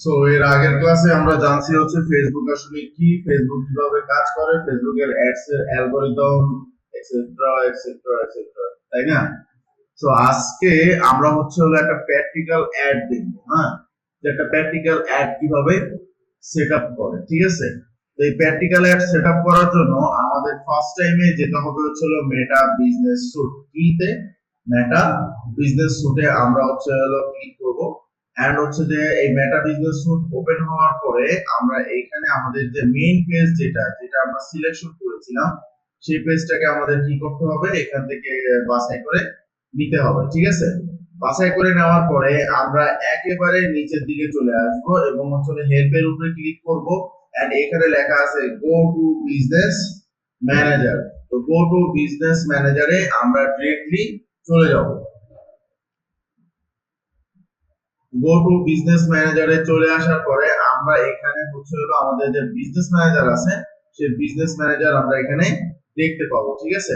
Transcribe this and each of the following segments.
So এর আগের ক্লাসে আমরা জানছি হচ্ছে ফেসবুক আসলে কি, ফেসবুক কিভাবে কাজ করে, ফেসবুকের অ্যাডস এর অ্যালগরিদম এক্সেট্রা এক্সেট্রা এক্সেট্রা, তাই না? সো আজকে আমরা হচ্ছে হলো একটা প্র্যাকটিক্যাল অ্যাড দেখব, হ্যাঁ, যে একটা প্র্যাকটিক্যাল অ্যাড কিভাবে সেটআপ করে, ঠিক আছে? তো এই প্র্যাকটিক্যাল অ্যাড সেটআপ করার জন্য আমাদের ফার্স্ট টাইমে যেটা হবে হচ্ছে হলো মেটা বিজনেস স্যুট। কিতে? মেটা বিজনেস স্যুটে আমরা হচ্ছে হলো ক্লিক করব। এন্ড হচ্ছে যে এই মেটা বিজনেস স্যুট ওপেন হওয়ার পরে আমরা এখানে আমাদের যে মেইন পেজ যেটা যেটা আমরা সিলেকশন করেছিলাম সেই পেজটাকে আমাদের কি করতে হবে, এখান থেকে বাছাই করে নিতে হবে, ঠিক আছে? বাছাই করে নেওয়ার পরে আমরা একেবারে নিচের দিকে চলে আসবো এবং হচ্ছে হেল্পের উপরে ক্লিক করব। এন্ড এখানে লেখা আছে গো টু বিজনেস ম্যানেজার। তো গো টু বিজনেস ম্যানেজারে আমরা ডিরেক্টলি চলে যাব। গো টু বিজনেস ম্যানেজারে চলে আসার পরে আমরা এখানে হচ্ছে হলো আমাদের যে বিজনেস ম্যানেজার আছে সেই বিজনেস ম্যানেজার আমরা এখানে দেখতে পাবো, ঠিক আছে?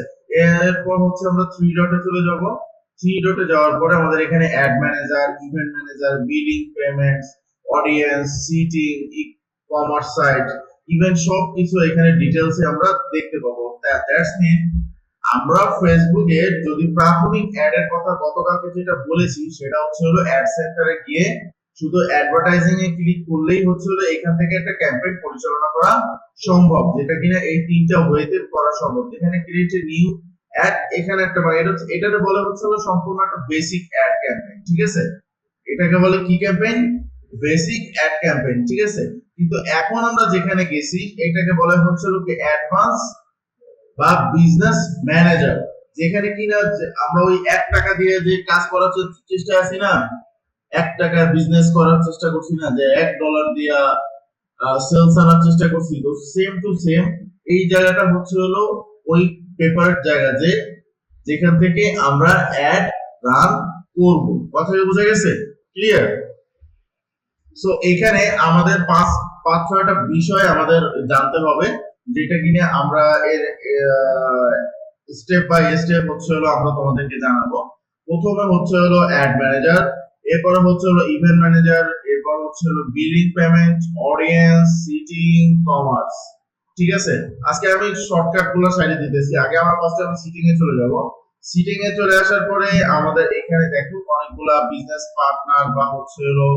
এরপর হচ্ছে আমরা থ্রি ডটে চলে যাব। থ্রি ডটে যাওয়ার পরে আমাদের এখানে ad manager, event manager, billing, payments, audience, seating, e commerce site, event সব কিছু এখানে ডিটেইলসে আমরা দেখতে পাবো। দ্যাটস মিন আমরা ফেসবুকে যদি প্রাথমিক অ্যাড এর কথা গতকালকে যেটা বলেছি সেটা হচ্ছে হলো অ্যাড সেন্টারে গিয়ে শুধু অ্যাডভার্টাইজিং এ ক্লিক করলেই হচ্ছে হলো এখান থেকে একটা ক্যাম্পেইন পরিচালনা করা সম্ভব, যেটা কিনা এই তিনটা ওয়েতে করা সম্ভব। এখানে ক্রিয়েট এ নিউ অ্যাড, এখানে একটা মানে এটাকে বলে হচ্ছে হলো সম্পূর্ণ একটা বেসিক অ্যাড ক্যাম্পেইন, ঠিক আছে? এটাকে বলে কি ক্যাম্পেইন? বেসিক অ্যাড ক্যাম্পেইন, ঠিক আছে? কিন্তু এখন আমরা যেখানে গেছি এটাকে বলে হচ্ছে হলো কি অ্যাডভান্স বা বিজনেস ম্যানেজার, যেখানে কিনা আমরা ওই 1 টাকা দিয়ে যে কাজ করার চেষ্টা আছি না, 1 টাকা বিজনেস করার চেষ্টা করছি না, যে $1 দিয়া সেলস আনার চেষ্টা করছি, তো সেম টু সেম এই জায়গাটা হচ্ছে হলো ওই পেপারের জায়গা যে যেখান থেকে আমরা অ্যাড রান করব। কথা কি বোঝা গেছে? ক্লিয়ার? সো এখানে আমাদের পাঁচ ছয়টা বিষয় আমাদের জানতে হবে, যেটা কিনা আমরা এর স্টেপ বাই স্টেপ হচ্ছে হলো আমরা তোমাদেরকে জানাবো। প্রথমে হচ্ছে হলো অ্যাড ম্যানেজার, এরপরে হচ্ছে হলো ইভেন্ট ম্যানেজার, এরপর হচ্ছে হলো billing, payment, audience, seating, commerce, ঠিক আছে? আজকে আমি শর্টকাট গুলো সাইডে দিতেছি। আগে আমরা ফার্স্টে আমি সিটিং এ চলে যাব। সিটিং এ চলে আসার পরে আমাদের এখানে দেখো অনেকগুলা বিজনেস পার্টনার বা হচ্ছে হলো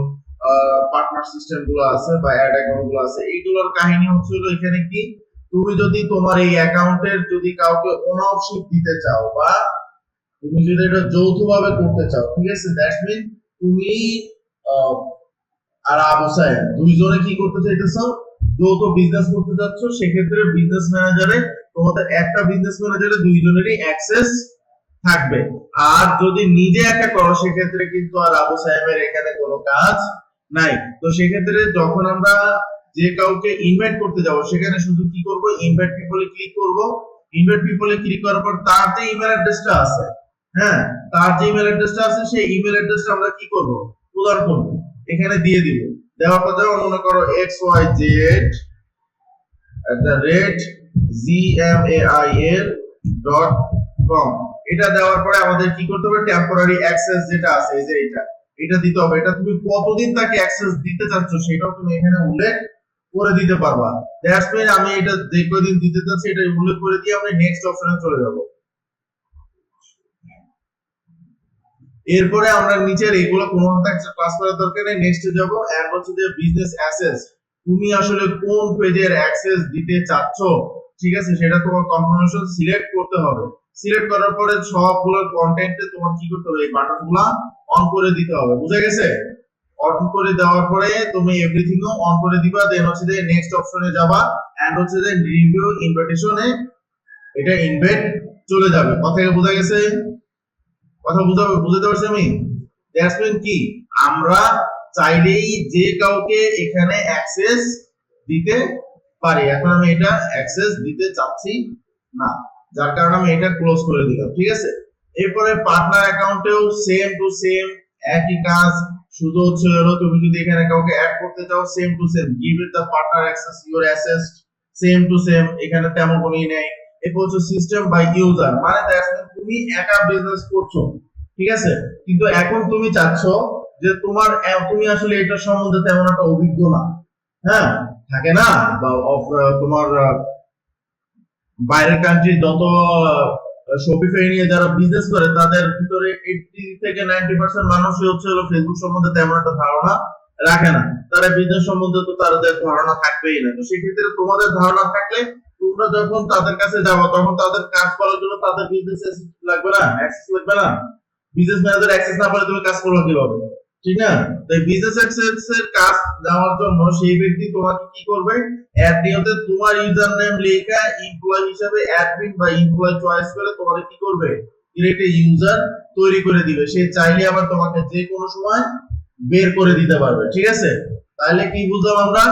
পার্টনার সিস্টেম গুলো আছে বা অ্যাড অ্যাকাউন্ট গুলো আছে। এইগুলোর কাহিনী হচ্ছে হলো এখানে কি, তুমি যদি তোমার এই অ্যাকাউন্টের যদি কাউকে ওনারশিপ দিতে চাও বা তুমি যদি এটা যৌথভাবে করতে চাও, ঠিক আছে? দ্যাটস মিন তুমি আহ, আর আবু সাহেব দুইজনে কি করতে চাইতেছো, যৌথ বিজনেস করতে চাচ্ছ, সেক্ষেত্রে বিজনেস ম্যানেজারে তোমাদের একটা বিজনেস ম্যানেজারে দুইজনেরই অ্যাক্সেস থাকবে। আর যদি নিজে একা করো সেক্ষেত্রে কিন্তু আর আবু সাহেবের এখানে কোনো কাজ নাই। তো সেক্ষেত্রে যখন আমরা যে কাউকে ইনভাইট করতে যাব সেখানে শুধু কি করব, ইনভাইট পিপলে ক্লিক করব। ইনভাইট পিপলে ক্লিক করার পর তার যে ইমেল অ্যাড্রেসটা আছে, হ্যাঁ, তার যে ইমেল অ্যাড্রেসটা আছে সেই ইমেল অ্যাড্রেসটা আমরা কি করব, প্রদান করব, এখানে দিয়ে দিব। দেওয়ার পর যেমন মনে করো xyz@gmail.com, এটা দেওয়ার পরে আমাদের কি করতে হবে, টেম্পোরারি অ্যাক্সেস যেটা আছে এই যে এটা দিতে হবে। এটা তুমি কতদিন তাকে অ্যাক্সেস দিতে চাচ্ছ সেটাও তুমি এখানে উল্লেখ করে দিতে পারবা। দ্যাটস মিন আমি এটা যে কয়দিন দিতে চাচ্ছি এটা উল্লেখ করে দিয়ে আমরা নেক্সট অপশনে চলে যাব। এরপরে আমরা নিচের এগুলো কোনো ক্লাস করার দরকার নেই, নেক্সটে যাব। এন্ড হচ্ছে যে বিজনেস অ্যাসেস, তুমি আসলে কোন পেজের অ্যাক্সেস দিতে চাচ্ছ, ঠিক আছে? সেটা তোমার কনফার্মেশন সিলেক্ট করতে হবে। সিলেক্ট করার পরে সবগুলো কন্টেন্টে তোমার কি করতে হবে, এই বাটনগুলো অন করে দিতে হবে। বুঝা গেছে? অন করে দেওয়ার পরে তুমি এভরিথিং অন করে দিবা, দেন হচ্ছে যে নেক্সট অপশনে যাবা। এন্ড হচ্ছে যে রিভিউ ইনভাইটেশনে এটা ইনভাইট চলে যাবে। কথা বোঝা গেছে? কথা বুঝাতে পারছি আমি? দ্যাটস মিন কি, আমরা চাইলেই যে কাউকে এখানে অ্যাক্সেস দিতে পারি। এখন আমি এটা অ্যাক্সেস দিতে চাচ্ছি না, যার কারণে আমি এটা ক্লোজ করে দিলাম, ঠিক আছে? এরপরে পার্টনার অ্যাকাউন্টেও সেম টু সেম একই কাজ, শুধু হচ্ছে হলো তুমি যদি এখানে কাউকে অ্যাড করতে চাও same to same give it the partner access your access, same to same, এখানে তেমন কোনোই নেই। এরপর হচ্ছে সিস্টেম বাই ইউজার, মানে দ্যাটস মিন তুমি একা বিজনেস করছো, ঠিক আছে? কিন্তু এখন তুমি চাচ্ছ যে তুমি আসলে এটা সম্বন্ধে তেমন একটা অভিজ্ঞ না, হ্যাঁ, থাকে না, বা তোমার বাইরের কান্ট্রি যত শপিফাই নিয়ে যারা বিজনেস করে তাদের ভিতরে 80 থেকে 90% মানুষই হচ্ছে হলো ফেসবুক সম্বন্ধে তেমন একটা ধারণা রাখে না। তারা বিজনেস সম্বন্ধে তো তাদের ধারণা থাকবেই না। তো সেক্ষেত্রে তোমাদের ধারণা থাকলে তোমরা যখন তাদের কাছে যাবো তখন তাদের কাজ করার জন্য তাদের বিজনেস লাগবে না, অ্যাক্সেস লাগবে না। বিজনেস ম্যানেজার অ্যাক্সেস না পেলে তুমি কাজ করবে কিভাবে? ঠিক না? তাই বিজনেস অ্যাক্সেস এর কাজ দেওয়ার জন্য সেই ব্যক্তি তোমাকে কি করবে, অ্যাডমিনতে তোমার ইউজার নেম লেখা এমপ্লয়ি হিসেবে অ্যাডমিন বা এমপ্লয়ি চয়েস করে তোমাকে কি করবে, ক্রিয়েট এ ইউজার তৈরি করে দিবে। সে চাইলে আবার তোমাকে যে কোনো সময় বের করে দিতে পারবে। ঠিক আছে? তাহলে কি বুঝলাম আমরা,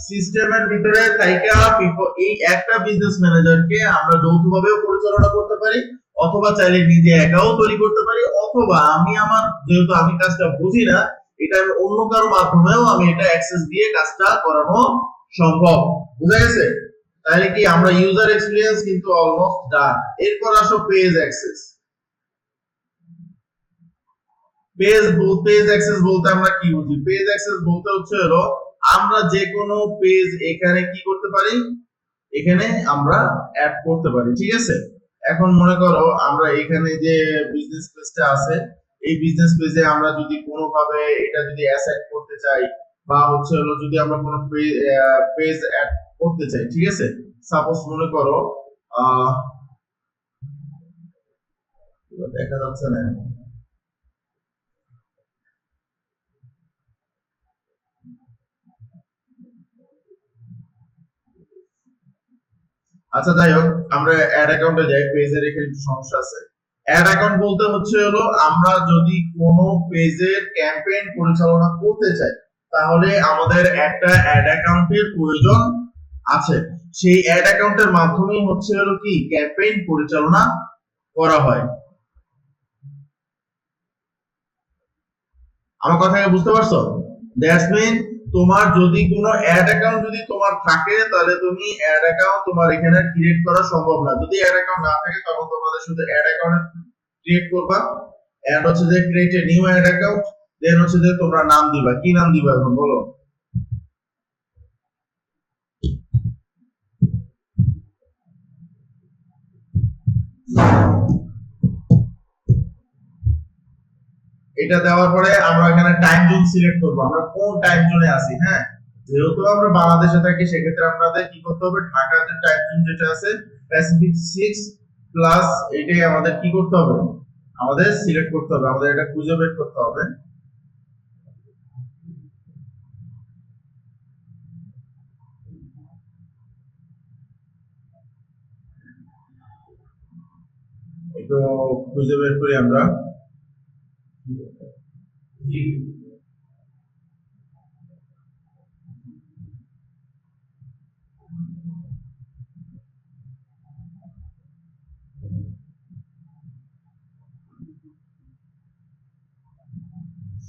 সিস্টেমের ভিতরে থাইকা এই একটা বিজনেস ম্যানেজারকে আমরা যৌথভাবেও পরিচালনা করতে পারি, অথবা চাইলে নিজে একাও তৈরি করতে পারি, অথবা আমি আমার যেহেতু আমি কাজটা বুঝি না, এটা আমি অন্য কারো মাধ্যমেও আমি এটা অ্যাক্সেস দিয়ে কাজটা করানো সম্ভব। বুঝা গেছে? তাহলে কি আমরা ইউজার এক্সপেরিয়েন্স কিন্তু অলমোস্ট ডান। এরপর আসো পেজ অ্যাক্সেস। পেজ অ্যাক্সেস বলতে আমরা কি বুঝি? পেজ অ্যাক্সেস বলতে হচ্ছে হলো আমরা যে কোনো পেজ এখানে কি করতে পারি, এখানে আমরা অ্যাড করতে পারি। ঠিক আছে? এখন মনে করো আমরা এখানে যে বিজনেস পেজটা আছে, এই বিজনেস পেজে আমরা যদি কোনোভাবে এটা যদি অ্যাসাইন করতে চাই, বা হচ্ছে হলো যদি আমরা কোনো পেজ অ্যাড করতে চাই, ঠিক আছে, সাপোজ মনে করো দেখা যাচ্ছে না, আচ্ছা যাই হোক, আমরা অ্যাড অ্যাকাউন্টে যাই। পেজের এখানে একটু সমস্যা আছে। অ্যাড অ্যাকাউন্ট বলতে হচ্ছে হলো আমরা যদি কোনো পেজের ক্যাম্পেইন পরিচালনা করতে চাই তাহলে আমাদের একটা অ্যাড অ্যাকাউন্টের প্রয়োজন আছে। সেই অ্যাড অ্যাকাউন্টের মাধ্যমেই হচ্ছে হলো কি ক্যাম্পেইন পরিচালনা করা হয়। আমার কথা বুঝতে পারছো? দ্যাটস মিন তোমার যদি কোনো অ্যাড অ্যাকাউন্ট যদি তোমার থাকে তাহলে তুমি অ্যাড অ্যাকাউন্ট তোমার এখানে ক্রিয়েট করা সম্ভব না। যদি অ্যাড অ্যাকাউন্ট না থাকে তখন তোমাদের শুধু অ্যাড অ্যাকাউন্ট ক্রিয়েট করবা, এন্ড হচ্ছে যে create a new add account, then হচ্ছে যে তোমরা নাম দিবা। কি নাম দিবা এখন বলো? এটা দেওয়ার পরে আমরা এখানে টাইম জোন সিলেক্ট করব, আমরা কোন টাইম জোনে আছি। হ্যাঁ, যেহেতু আমরা বাংলাদেশে থাকি সেক্ষেত্রে আমাদের কি করতে হবে, ঢাকার যে টাইম জোন যেটা আছে প্যাসিফিক 6 প্লাস, এটাই আমাদের কি করতে হবে, আমাদের সিলেক্ট করতে হবে, আমাদের এটা খুঁজে বের করতে হবে। একটু খুঁজে বের করি আমরা।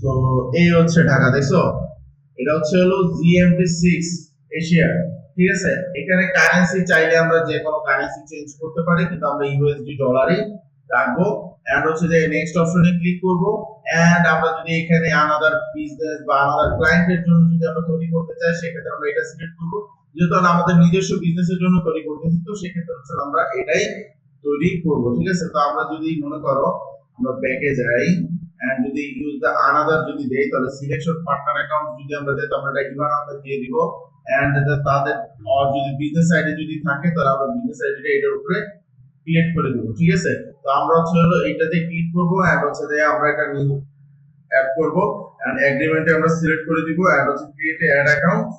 তো এই হচ্ছে ঢাকা, দেখছো? এটা হচ্ছে হলো জিএমটি 6 এশিয়া। ঠিক আছে? এখানে কারেন্সি চাইলে আমরা যে কোনো কারেন্সি চেঞ্জ করতে পারি, কিন্তু আমরা ইউএসডি ডলারই রাখবো। এন্ড হচ্ছে যে নেক্সট অপশনে ক্লিক করব। এন্ড আমরা যদি এখানে আনাদার বিজনেস বা আনাদার ক্লায়েন্টের জন্য যদি আমরা তৈরি করতে চাই সেক্ষেত্রে আমরা এটা সিলেক্ট করব। যেহেতু আমাদের নিজস্ব বিজনেসের জন্য তৈরি করতেছি তো সেক্ষেত্রে হচ্ছে আমরা এটাই তৈরি করব। ঠিক আছে? তো আমরা যদি মনে করো আমরা ব্যাকে যাই, এন্ড যদি ইউজ দা আনাদার যদি দেই তাহলে সিলেকশন পার্টনার অ্যাকাউন্ট যদি আমরা দেই তাহলে আমরা এটা ইভান আমরা দিয়ে দিব। এন্ড তাদের যদি বিজনেস আইডি যদি থাকে তাহলে আমরা বিজনেস আইডিটা এটার উপরে ক্রিয়েট করে দেব। ঠিক আছে? তো আমরা হচ্ছে হলো এইটাতে ক্লিক করব, এন্ড হচ্ছে যে আমরা এটা নিউ অ্যাড করব, এন্ড এগ্রিমেন্টে আমরা সিলেক্ট করে দিব, এন্ড হচ্ছে ক্রিয়েট অ্যাড অ্যাকাউন্ট।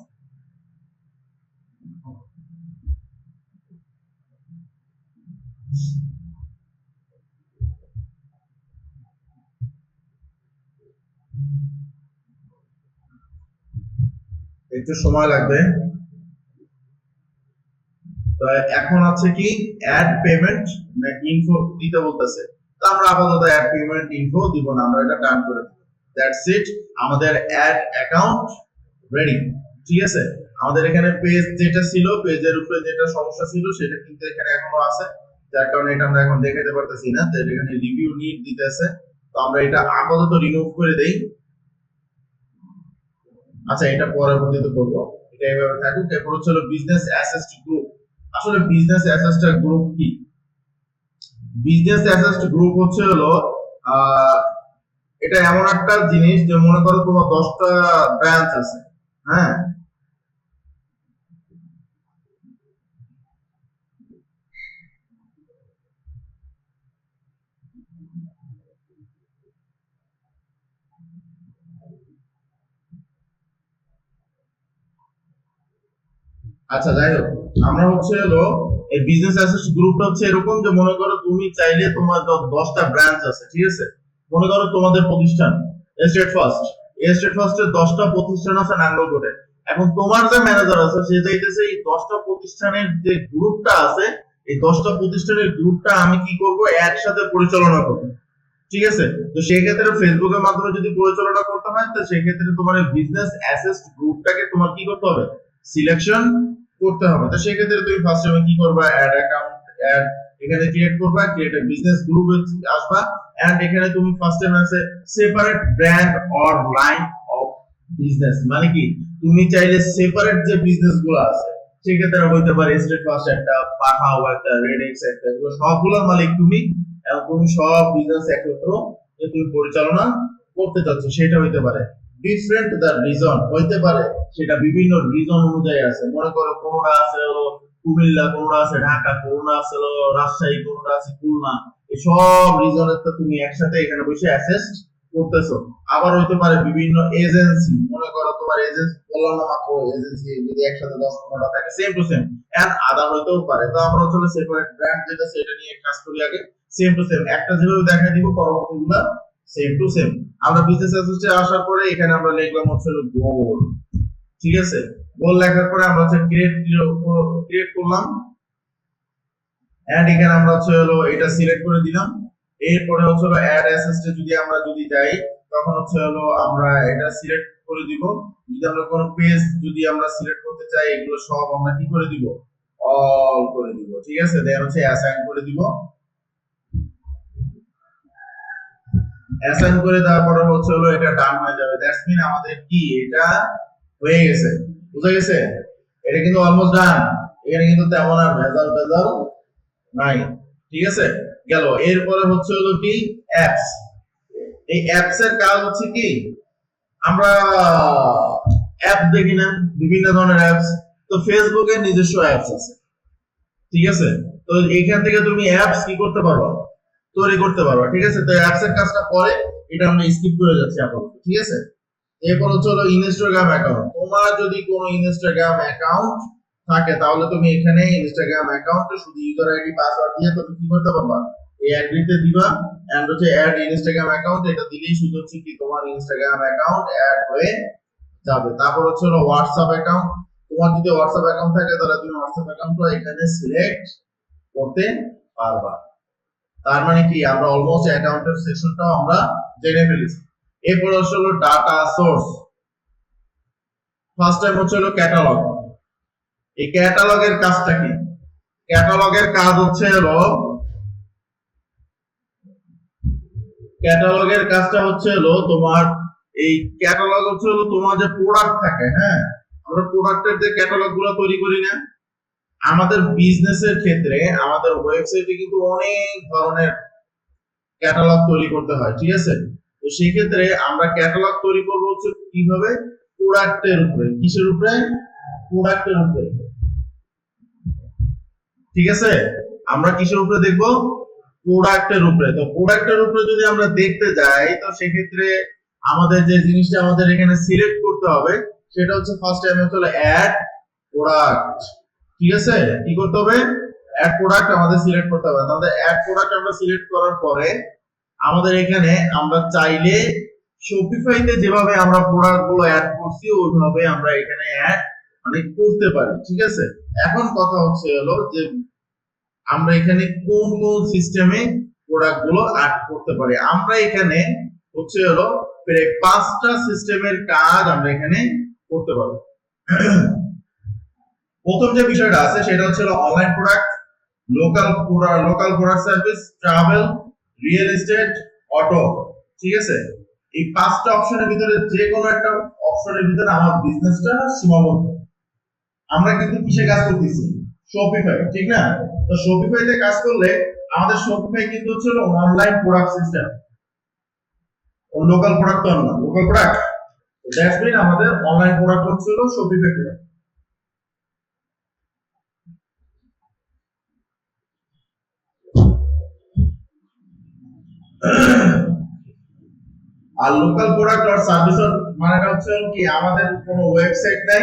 একটু সময় লাগবে। তো এখন আছে কি অ্যাড পেমেন্ট ইনফো দিতে বলতেছে, তো আমরা আপাতত অ্যাড পেমেন্ট ইনফো দিব না, আমরা এটা ডান করে দেব। দ্যাটস ইট, আমাদের অ্যাড অ্যাকাউন্ট রেডি। ঠিক আছে? আমাদের এখানে পেজ যেটা ছিল, পেজের উপরে যেটা সমস্যা ছিল সেটা কিন্তু এখানে এখনো আছে, যার কারণে এটা আমরা এখন দেখাতে পারতেছি না। তো এখানে রিভিউ নিড দিতেছে, তো আমরা এটা আপাতত রিমুভ করে দেই। আচ্ছা, এটা পরবর্তীতে করবো, এটা এইভাবে থাকুক। এরপর হচ্ছে বিজনেস অ্যাসেস্ট গ্রুপ। আসলে বিজনেস অ্যাসেস্ট গ্রুপ কি? বিজনেস অ্যাসেস্ট গ্রুপ হচ্ছে আহ এটা এমন একটা জিনিস যে মনে করো তোমার 10টা ব্রাঞ্চ আছে, হ্যাঁ। আচ্ছা, যাই হোক, আমরা হচ্ছে এই বিজনেস অ্যাসেস্ট গ্রুপটা হচ্ছে এরকম যে মনে করো তুমি চাইলে তোমার 10টা ব্রাঞ্চ আছে, ঠিক আছে। মনে করো তোমাদের প্রতিষ্ঠান এস্টেট ফার্স্ট, এস্টেট ফার্স্টের 10টা প্রতিষ্ঠান আছে নাঙ্গলকোটে। এখন তোমার যে ম্যানেজার আছে সে চাইতেছে এই 10টা প্রতিষ্ঠানের যে গ্রুপটা আছে, এই 10টা প্রতিষ্ঠানের গ্রুপটা আমি কি করব, একসাথে পরিচালনা করব, ঠিক আছে। তো সেই ক্ষেত্রে ফেসবুকের মাধ্যমে যদি পরিচালনা করতে হয়, তো সেই ক্ষেত্রে তোমার বিজনেস অ্যাসেস্ট গ্রুপটাকে তোমার কি করতে হবে, সিলেকশন করতে হবে। তো সেই ক্ষেত্রে তুমি ফার্স্ট টাইমে কি করবা, অ্যাড অ্যাকাউন্ট, অ্যাড এখানে ক্রিয়েট করবা, ক্রিয়েট বিজনেস গ্রুপ আসবা, এন্ড এখানে তুমি ফার্স্ট টাইম আছে separate brand or line of business, মানে কি তুমি চাইলে সেপারেট যে বিজনেস গুলো আছে সেক্ষেত্রে হইতে পারে স্টেট ফার্স্ট একটা, পাঠাও একটা, রেডিক্স একটা, এগুলো সবগুলোর মালিক তুমি, এবং তুমি সব বিজনেস একত্র যে তুমি পরিচালনা করতে চাচ্ছ সেটা হইতে পারে। ডিফারেন্ট দ্য রিজন হইতে পারে, সেটা বিভিন্ন রিজন অনুযায়ী আছে। মনে করো কোনটা আছে কুমিল্লা, কোনটা আছে ঢাকা, কোনটা আছে রাজশাহী, কোনটা আছে খুলনা, এই সব রিজনের তো তুমি একসাথে এখানে বসে অ্যাসেস্ট করতেছো। আবার হইতে পারে বিভিন্ন এজেন্সি, মনে করো তোমার এজেন্সি বললাম না মাত্র, এজেন্সি যদি একসাথে 10-15টা থাকে same to same, and other হইতেও পারে। তো আমরা হচ্ছে সেপারেট ব্র্যান্ড যেটা সেটা নিয়ে কাজ করি আগে, সেম টু সেম একটা যেভাবে দেখা দিব পরবর্তীগুলা সেম টু সেম। আমরা বিজনেস অ্যাসোসিয়েটে আসার পরে এখানে আমরা লিখলাম হচ্ছে গোল, ঠিক আছে। গোল লেখার পরে আমরা হচ্ছে ক্রিয়েট করলাম, এন্ড এখানে আমরা হচ্ছে এটা সিলেক্ট করে দিলাম। এরপরে হচ্ছে অ্যাড অ্যাসেস্টে যদি আমরা যাই, তখন হচ্ছে আমরা এটা সিলেক্ট করে দিব। যদি আমরা কোনো পেজ যদি আমরা সিলেক্ট করতে চাই, এগুলো সব আমরা কি করে দিব, অল করে দিব, ঠিক আছে। দেন হচ্ছে অ্যাসাইন করে দিব। অ্যাসাইন করে দেওয়ার পরে হচ্ছে এটা ডান হয়ে যাবে। দ্যাটস মিন আমাদের কি এটা হয়ে গেছে, বুঝা গেছে। এটা কিন্তু অলমোস্ট ডান, এখানে কিন্তু তেমন আর ভেজাল ভেজাল নাই, ঠিক আছে। গেল। এরপরে হচ্ছে কি অ্যাপস। এই অ্যাপস এর কাজ হচ্ছে কি, আমরা অ্যাপ দেখি না, বিভিন্ন ধরনের অ্যাপস। তো ফেসবুকের নিজস্ব অ্যাপস আছে, ঠিক আছে। তো এইখান থেকে তুমি অ্যাপস কি করতে পারো, তৈরি করতে পারবা, ঠিক আছে। তো অ্যাপস এর কাজটা পরে, এটা আমরা স্কিপ করে যাচ্ছি আপাতত, ঠিক আছে। এরপর হচ্ছে ইনস্টাগ্রাম অ্যাকাউন্ট। তোমার যদি কোনো ইনস্টাগ্রাম অ্যাকাউন্ট থাকে তাহলে তুমি এখানে ইনস্টাগ্রাম অ্যাকাউন্টে শুধু ইউজার আইডি পাসওয়ার্ড দিয়ে তুমি কি করতে পারবা, এই অ্যাগ্রিতে দিবা, এন্ড হচ্ছে অ্যাড ইনস্টাগ্রাম অ্যাকাউন্ট, এটা দিলেই শুধু হচ্ছে কি তোমার ইনস্টাগ্রাম অ্যাকাউন্ট অ্যাড হয়ে যাবে। তারপর হচ্ছে হোয়াটসঅ্যাপ অ্যাকাউন্ট। তোমার যদি হোয়াটসঅ্যাপ অ্যাকাউন্ট থাকে তাহলে তুমি হোয়াটসঅ্যাপ অ্যাকাউন্টটা এখানে সিলেক্ট করতে পারবা। তার মানে কি আমরা অলমোস্ট অ্যাকাউন্টের সেকশনটাও আমরা জেনে ফেলেছি। এরপর হচ্ছে ডাটা সোর্স। ফার্স্ট টাইম হচ্ছে ক্যাটালগ। এই ক্যাটালগের কাজটা কি? ক্যাটালগের কাজ হচ্ছে ক্যাটালগের কাজটা হচ্ছে তোমার এই ক্যাটালগ হচ্ছে তোমার যে প্রোডাক্ট থাকে, হ্যাঁ, আমরা প্রোডাক্টের যে ক্যাটালগ গুলো তৈরি করি না, আমাদের বিজনেসের ক্ষেত্রে আমাদের ওয়েবসাইটে কিন্তু অনেক ধরনের ক্যাটালগ তৈরি করতে হয়, ঠিক আছে। তো সেই ক্ষেত্রে আমরা ক্যাটালগ তৈরি করব হচ্ছে কিভাবে, প্রোডাক্টের উপরে। কিসের উপরে? প্রোডাক্টের উপরে, ঠিক আছে। আমরা কিসের উপরে দেখব, প্রোডাক্টের উপরে। তো প্রোডাক্টের উপরে যদি আমরা দেখতে যাই, তো সেক্ষেত্রে আমাদের যে জিনিসটা আমাদের এখানে সিলেক্ট করতে হবে সেটা হচ্ছে ফার্স্ট টাইম হচ্ছে অ্যাড প্রোডাক্ট, ঠিক আছে। কি করতে হবে, অ্যাড প্রোডাক্ট আমাদের সিলেক্ট করতে হবে। তাহলে অ্যাড প্রোডাক্ট আমরা সিলেক্ট করার পরে আমাদের এখানে আমরা চাইলে শপিফাইতে যেভাবে আমরা প্রোডাক্ট গুলো অ্যাড করছি ওইভাবে আমরা এখানে অ্যাড মানে করতে পারি, ঠিক আছে। এখন কথা হচ্ছে যে আমরা এখানে কোন কোন সিস্টেমে প্রোডাক্ট গুলো অ্যাড করতে পারি। আমরা এখানে হচ্ছে প্রায় 5টা সিস্টেমের কাজ আমরা এখানে করতে পারবো। প্রথম যে বিষয়টা আছে সেটা হচ্ছে online product, local product service, travel, real estate, auto, ঠিক আছে। এই পাঁচটা অপশনের ভিতরে যে কোনো একটা অপশনের ভিতরে আমার বিজনেসটা সীমাবদ্ধ। আমরা কিন্তু কিসে কাজ করতেছি? শপিফাই, ঠিক না? তো শপিফাইতে কাজ করলে আমাদের শপিফাই কিন্তু হচ্ছে অনলাইন প্রোডাক্ট সিস্টেম, ও লোকাল প্রোডাক্ট তো না, লোকাল প্রোডাক্ট। দ্যাটস মিন আমাদের অনলাইন প্রোডাক্ট হচ্ছে শপিফাই প্রোডাক্ট। আর লোকাল প্রোডাক্ট আর সার্ভিস মানে হচ্ছে কি, আমাদের কোনো ওয়েবসাইট নাই,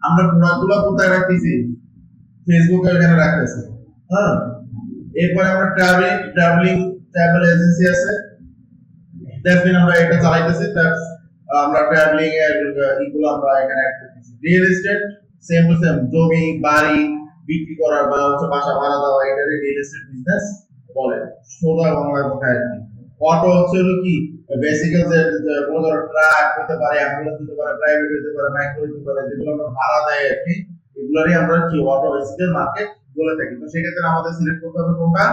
আমরা প্রোডাক্টগুলো কোথায় রাখতেছি? ফেসবুকে ওখানে রাখতেছি। হ্যাঁ, এরপরে আমরা ট্রাভেল এজেন্সি আছে, দ্যাটস মিন আমরা এটা চালাইতেছি, দ্যাটস আমরা ট্রাভেলিং এর এগুলো আমরা এখানে অ্যাড করতেছি। Real estate same to same, জমি বাড়ি বিক্রি করা বা হচ্ছে বাসা ভাড়া দেওয়া, এটা রিয়েল এস্টেট বিজনেস বলে সোজা বাংলা কথায় আর কি। অটো হচ্ছে হলো কি, বেসিক্যাল যে কোনো ধরো ট্রাক হতে পারে, অ্যাম্বুলেন্স হতে পারে, প্রাইভেট হতে পারে, মাইক্রো হতে পারে, যেগুলো আমরা ভাড়া দেয় আর কি, এগুলোরই আমরা কি অটো বেসিক্যাল মার্কেট বলে থাকি। তো সেক্ষেত্রে আমাদের সিলেক্ট করতে হবে কোনটা?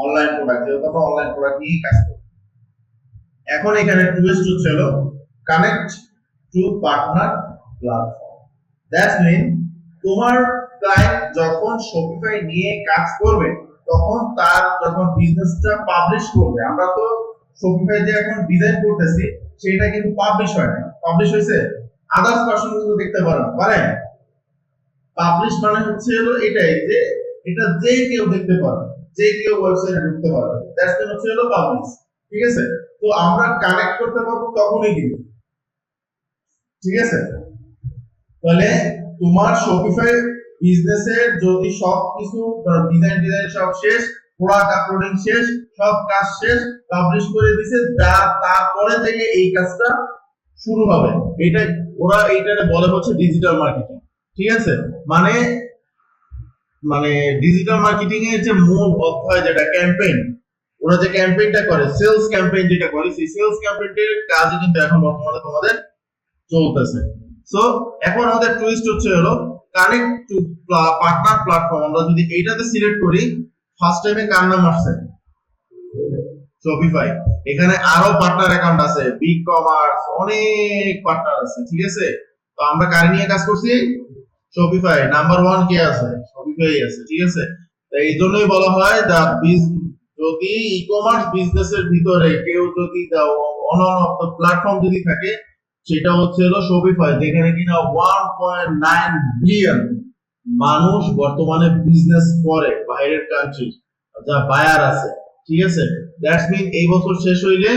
অনলাইন প্রোডাক্ট, যেহেতু আমরা অনলাইন প্রোডাক্ট নিয়ে কাজ করি। এখন এখানে টুইস্ট হচ্ছে হলো connect to partner platform. That's mean তোমার ক্লায়েন্ট যখন শপিফাই নিয়ে কাজ করবে, তখন তার যখন বিজনেসটা পাবলিশ করবে, আমরা তো শপিফাই যে এখন ডিজাইন করতেছি সেটা কিন্তু পাবলিশ হয় না। পাবলিশ হয়েছে আদার্স পারসন কিন্তু দেখতে পারেন। পাবলিশ মানে হচ্ছে হলো এটাই যে এটা যে কেউ দেখতে পারবে, যে কেউ ওয়েবসাইটে ঢুকতে পারবে, দ্যাটস মিন হচ্ছে হলো পাবলিশ। ঠিক আছে? তো আমরা কানেক্ট করতে পারবো তখনই কিন্তু, ঠিক আছে? তাহলে তোমার শপিফাই বিজনেসের যদি সবকিছু ডিজাইন সব শেষ, প্রোডাক্ট আপলোডিং শেষ, সব কাজ শেষ, পাবলিশ করে দিছে, তারপরে থেকে এই কাজটা শুরু হবে। এটা ওরা এইটাকে বলে হচ্ছে ডিজিটাল মার্কেটিং। ঠিক আছে? মানে মানে ডিজিটাল মার্কেটিং এর যে মূল অধ্যায় যেটা ক্যাম্পেইন, ওরা যে ক্যাম্পেইনটা করে, সেলস ক্যাম্পেইন যেটা করে, সেই সেলস ক্যাম্পেইনের কাজই কিন্তু এখন বর্তমানে তোমাদের চলতেছে। সো এখন আমাদের টুইস্ট হচ্ছে হলো কানেক্ট টু পার্টনার প্ল্যাটফর্ম। আমরা যদি এইটাতে সিলেক্ট করি, ফার্স্ট টাইমে কার নাম আসছে? শপিফাই। এখানে আরো পার্টনার অ্যাকাউন্ট আছে, বিগ কমার্স, অনেক পার্টনার আছে। ঠিক আছে? তো আমরা কার নিয়ে কাজ করছি? শপিফাই। নাম্বার 1 কে আছে? শপিফাই আছে। ঠিক আছে? তো এই জন্যই বলা হয় যদি ই-কমার্স বিজনেসের ভিতরে কেউ যদি অন্যান্য প্ল্যাটফর্ম যদি থাকে, সেটা হচ্ছে হলো শপিফাই, যেখানে কিনা 1.9 বিলিয়ন মানুষ বর্তমানে বিজনেস করে বাইরের কান্ট্রি, যা বায়ার আছে। ঠিক আছে? দ্যাটস মিন এই বছর শেষ হইলে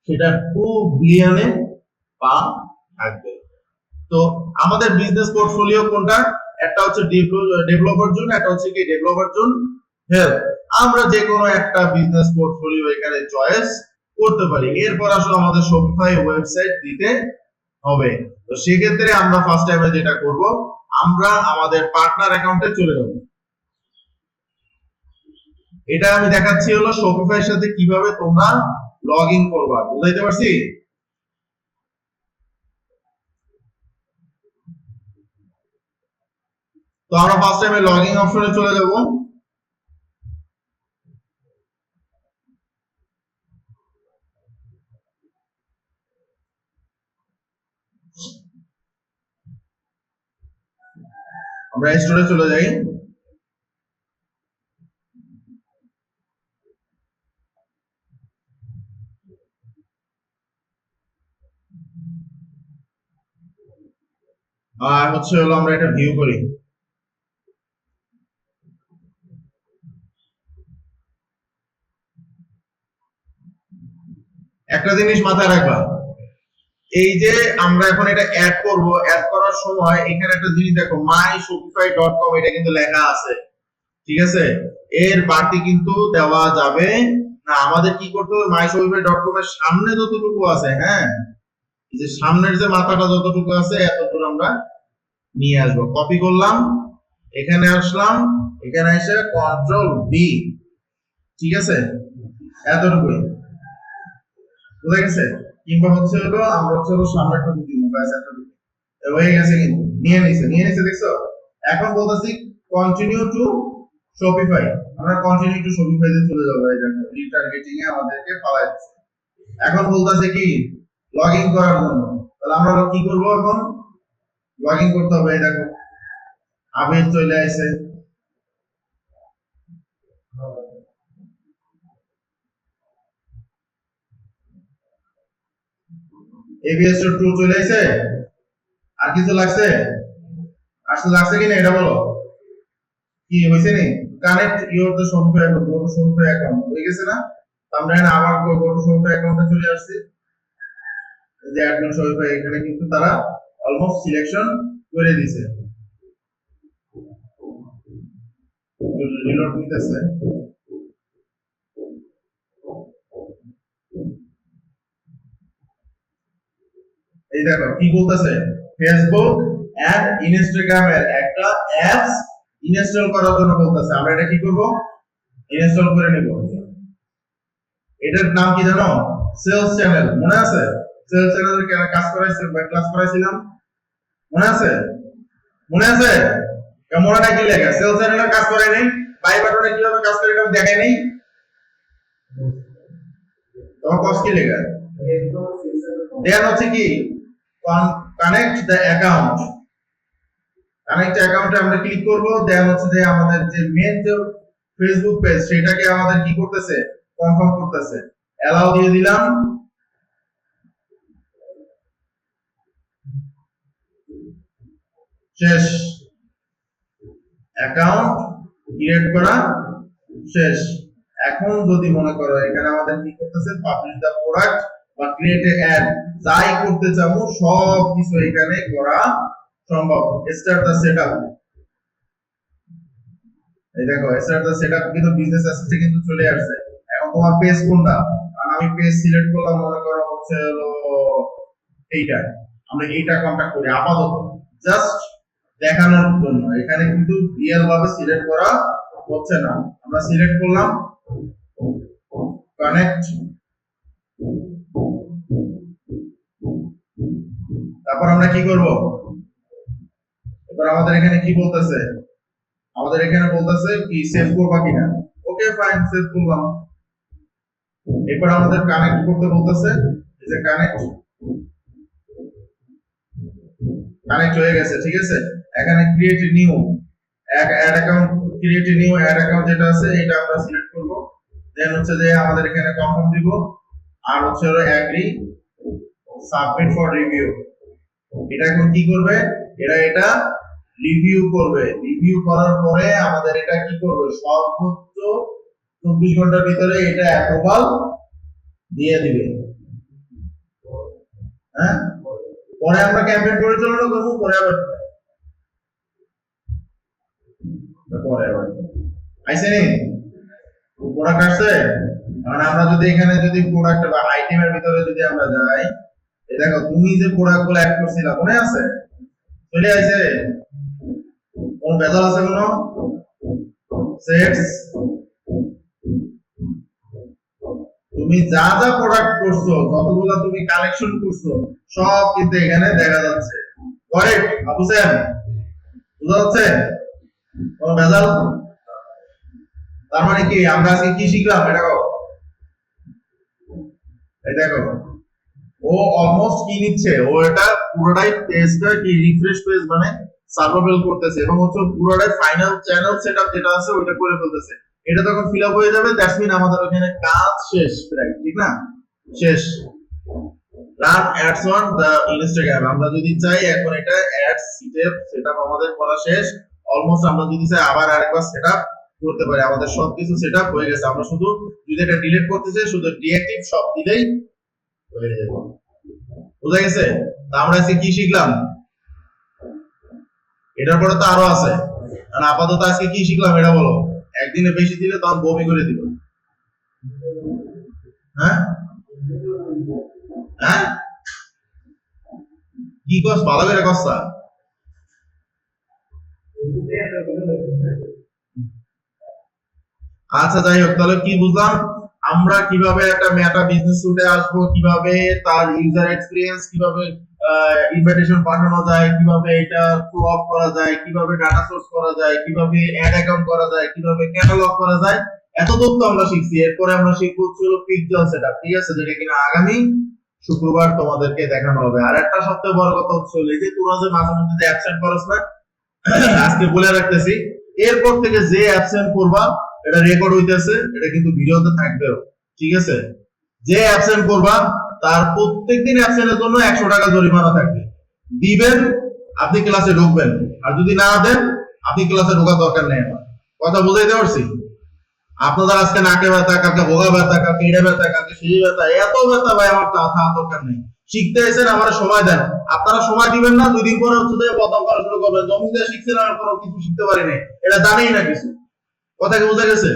সেটা 2 বিলিয়নে পা থাকবে। তো আমাদের বিজনেস পোর্টফোলিও কোনটা? একটা হচ্ছে ডেভেলপার জোন, একটা হচ্ছে কি ডেভেলপার জোন হেল্প। আমরা যে কোনো একটা বিজনেস পোর্টফোলিও এখানে চয়েস করতে পারি। এরপর আসলে আমাদের শপিফাই ওয়েবসাইট দিতে হবে। তো সেক্ষেত্রে আমরা ফার্স্ট টাইমে যেটা করব, আমরা আমাদের পার্টনার অ্যাকাউন্টে চলে যাব। এটা আমি দেখাচ্ছি হলো শপিফাইয়ের সাথে কিভাবে তোমরা লগ ইন করবা। বুঝাইতে পারছি? তো আমরা ফার্স্ট টাইমে লগ ইন অপশনে চলে যাব। আমরা স্টোরে চলে যাই। আর হচ্ছে হলো আমরা এটা ভিউ করি। একটা জিনিস মাথায় রাখবা, এই যে আমরা এখন এটা অ্যাড করব, অ্যাড করার সময় এখানে একটা জিনিস দেখো, myshopify.com, এটা কিন্তু লেখা আছে। ঠিক আছে? এর বাড়তি কিন্তু দেওয়া যাবে না। আমাদের কি করতে হবে? myshopify.com এর সামনে যতটুকু আছে, হ্যাঁ, যে সামনের যে মাথাটা যতটুকু আছে, এতটুকু আমরা নিয়ে আসবো। কপি করলাম, এখানে আসলাম, এখানে এসে কন্ট্রোল বি। ঠিক আছে? এতটুকুই বুঝে গেছে? কিংবা হচ্ছে হলো আমরা হচ্ছে হলো সামনেটা যদি ব্যাস এতটুকু হয়ে গেছে, কিন্তু নিয়ে নিছে দেখছো? এখন বলতেছি কন্টিনিউ টু শপিফাই। আমরা কন্টিনিউ টু শপিফাই তে চলে যাবো। এই দেখো রিটার্গেটিং এ আমাদেরকে পাওয়া যাচ্ছে। এখন বলতেছে কি লগ ইন করার জন্য। তাহলে আমরা কি করব এখন? লগ ইন করতে হবে। এই দেখো আবির চলে আসছে। এবিএস টু চলে আসছে। আর কিছু লাগছে? আসলে লাগছে কিনা এটা বলো। কি হয়েছে নি? Connect your the Shopify account, go to Shopify account হয়ে গেছে না? তো আমরা এখানে আবার গো টু শপিফাই অ্যাকাউন্টে চলে আসছি। যে অ্যাডমিন শপিফাই এখানে কিন্তু তারা অলমোস্ট সিলেকশন করে দিয়েছে। রিলোড নিতেছে। এই দেখো কি বলতেছে, ফেসবুক এন্ড ইনস্টাগ্রামের একটা অ্যাপস ইনস্টল করার জন্য বলতেছে। আমরা এটা কি করব? ইনস্টল করে নেব। এটার নাম কি জানো? Sales channel. মনে আছে? সেলস চ্যানেলের কাজ করাইছি বা ক্লাস করাইছিলাম, মনে আছে? মনে আছে? কেমন নাকি লেখা সেলস চ্যানেলের কাজ করাই নাই? বাই বাটনে কিভাবে কাজ করে এটা দেখাই নাই? তোমার কষ্ট কি লেখা? দেন হচ্ছে কি কানেক্ট দ্য অ্যাকাউন্ট। কানেক্ট অ্যাকাউন্টে আমরা ক্লিক করব। দেন হচ্ছে যে আমাদের যে মেন যে ফেসবুক পেজ সেটাকে আমাদের কি করতেছে? কনফার্ম করতেছে। অ্যালাউ দিয়ে দিলাম। শেষ। অ্যাকাউন্ট ক্রিয়েট করা শেষ। এখন যদি মনে করো এখানে আমাদের কি করতেছে, পাবলিশ দা প্রোডাক্ট বা ক্রিয়েট এ অ্যাড, যাই করতে চাবো সব কিছু এখানে করা সম্ভব। স্টার্ট দা সেটআপ। এই দেখো স্টার্ট দা সেটআপ কিন্তু বিজনেস অ্যাসেটে কিন্তু চলে আসছে। এখন তোমার পেজ কোনটা? কারণ আমি পেজ সিলেক্ট করলাম, মনে করো হচ্ছে হলো এইটা। আমরা এইটা কন্টাক্ট করি আপাতত জাস্ট দেখানোর জন্য। এখানে কিন্তু রিয়েল ভাবে সিলেক্ট করা হচ্ছে না। আমরা সিলেক্ট করলাম কানেক্ট। তারপর আমরা কি করব? এবার আমাদের এখানে কি বলতেছে? আমাদের এখানে বলতেছে কি সেভ করবা কিনা। ওকে ফাইন, সেভ করলাম। এরপর আমাদের কানেক্ট করতে বলতেছে। এই যে কানেক্ট, কানেক্ট হয়ে গেছে। ঠিক আছে, এখানে create new add account, create new add account যেটা আছে এটা আমরা সিলেক্ট করব। দেন হচ্ছে যে আমাদের এখানে কনফার্ম দিব। আর হচ্ছে হলো এগ্রি, সাবমিট ফর রিভিউ। এটা এখন কি করবে? এটা রিভিউ করবে। রিভিউ করার পরে আমাদের এটা কি করবে? সর্বোচ্চ 24 ঘন্টার ভিতরে এটা অ্যাপ্রুভাল দিয়ে দিবে। হ্যাঁ, পরে আমরা ক্যাম্পেইন পরিচালনা করব। পরে আবার আইসে নি প্রোডাক্ট আসছে। মানে আমরা যদি এখানে যদি প্রোডাক্ট বা আইটেমের ভিতরে যদি আমরা যাই, এই দেখো তুমি যে প্রোডাক্ট গুলো অ্যাড করছিলা মনে আছে? চলে আসে? কোন ভেজাল আছে কোনো? সেটস, তুমি যা যা প্রোডাক্ট করছো, যতগুলো তুমি কালেকশন করছো সব কিন্তু এখানে দেখা যাচ্ছে। কারেক্ট বুঝছেন? বুঝা যাচ্ছে? কোন ভেজাল? তার মানে কি আমরা আজকে কি শিখলাম এটা দেখো। এই দেখো ও অলমোস্ট কি নিচ্ছে, ও এটা পুরোটাই পেজটা কি রিফ্রেশ পেজ মানে সার্ভাইভাল করতেছে এবং হচ্ছে পুরোটাই ফাইনাল চ্যানেল সেটআপ যেটা আছে ওটা করে ফেলতেছে। এটা তখন ফিল আপ হয়ে যাবে, দ্যাটস মিন আমাদের ওখানে কাজ শেষ প্রায়, ঠিক না? শেষ। Run ads on the Instagram. আমরা যদি চাই এখন এটা অ্যাড সেটআপ আমাদের করা শেষ। অলমোস্ট আমরা যদি চাই আবার আরেকবার সেটআপ করতে পারি। আমাদের সবকিছু সেটআপ হয়ে গেছে। আমরা শুধু যদি এটা ডিলিট করতে চাই শুধু ডিএক্টিভ সব দিলেই হয়ে যাবে। বুঝা গেছে? তা আমরা আজকে কি শিখলাম? এটার পরে তো আরো আছে। কারণ আপাতত আজকে কি শিখলাম এটা বলো। একদিনে বেশি দিলে তখন বমি করে দিল। হ্যাঁ হ্যাঁ, কি কস ভালো করে কসা। আচ্ছা যাই হোক, তাহলে কি বুঝলাম? আমরা কিভাবে একটা মেটা বিজনেস সুটে আসবো, কিভাবে তার ইউজার এক্সপিরিয়েন্স, কিভাবে ইনভাইটেশন পাঠানো যায়, কিভাবে এটা ফলো আপ করা যায়, কিভাবে ডাটা সোর্স করা যায়, কিভাবে অ্যাড অ্যাকাউন্ট করা যায়, কিভাবে ক্যাটালগ করা যায়, এত তথ্য আমরা শিখছি। এরপরে আমরা শিখবো হলো পিক্সেল সেটআপ, ঠিক আছে, যেটা কিনা আগামী শুক্রবার তোমাদেরকে দেখানো হবে। আর একটা সবথেকে বড় কথা হচ্ছে এই যে তোরা যে মাঝে মধ্যে যে অ্যাবসেন্ট করছ না, আজকে বলে রাখতেছি, এরপর থেকে যে অ্যাবসেন্ট করবা এটা রেকর্ড হইতেছে, এটা কিন্তু ভিডিওতে থাকবেও, ঠিক আছে। যে অ্যাবসেন্ট করবা তার প্রত্যেকদিন অ্যাবসেন্টের জন্য 100 টাকা জরিমানা থাকবে। দিবেন, আপনি ক্লাসে ঢুকবেন, আর যদি না দেন আপনি ক্লাসে ঢোকার দরকার নেই। আমার কথা বুঝাইতে পারছি? আপনাদের আজকে নাকে ব্যথা, কালকে ভোগা ব্যথা, কালকে এড়ে ব্যথা, কালকে সিঁড়ি ব্যথা, এত ব্যথা ভাই আমার থাকা দরকার নেই। শিখতে এসেছেন, আমার সময় দেন। আপনারা সময় দিবেন না, 2 দিন পরে হচ্ছে যে বদনাম করা শুরু করবেন, জমি দিয়ে শিখছেন আর কোনো কিছু শিখতে পারিনি, এটা জানেই না কিছু। কথা কি বোঝা গেছে?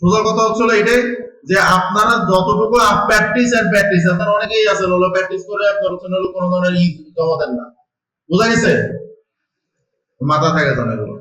সোজা কথা হচ্ছিল এটাই, যে আপনারা যতটুকু প্র্যাকটিস এন্ড প্র্যাকটিস, আপনারা অনেকেই আছেন হলো প্র্যাকটিস করে আপনার হচ্ছে হলো কোনো ধরনের জমা দেন না। বোঝা গেছে? মাথা থাকে জানা এগুলো।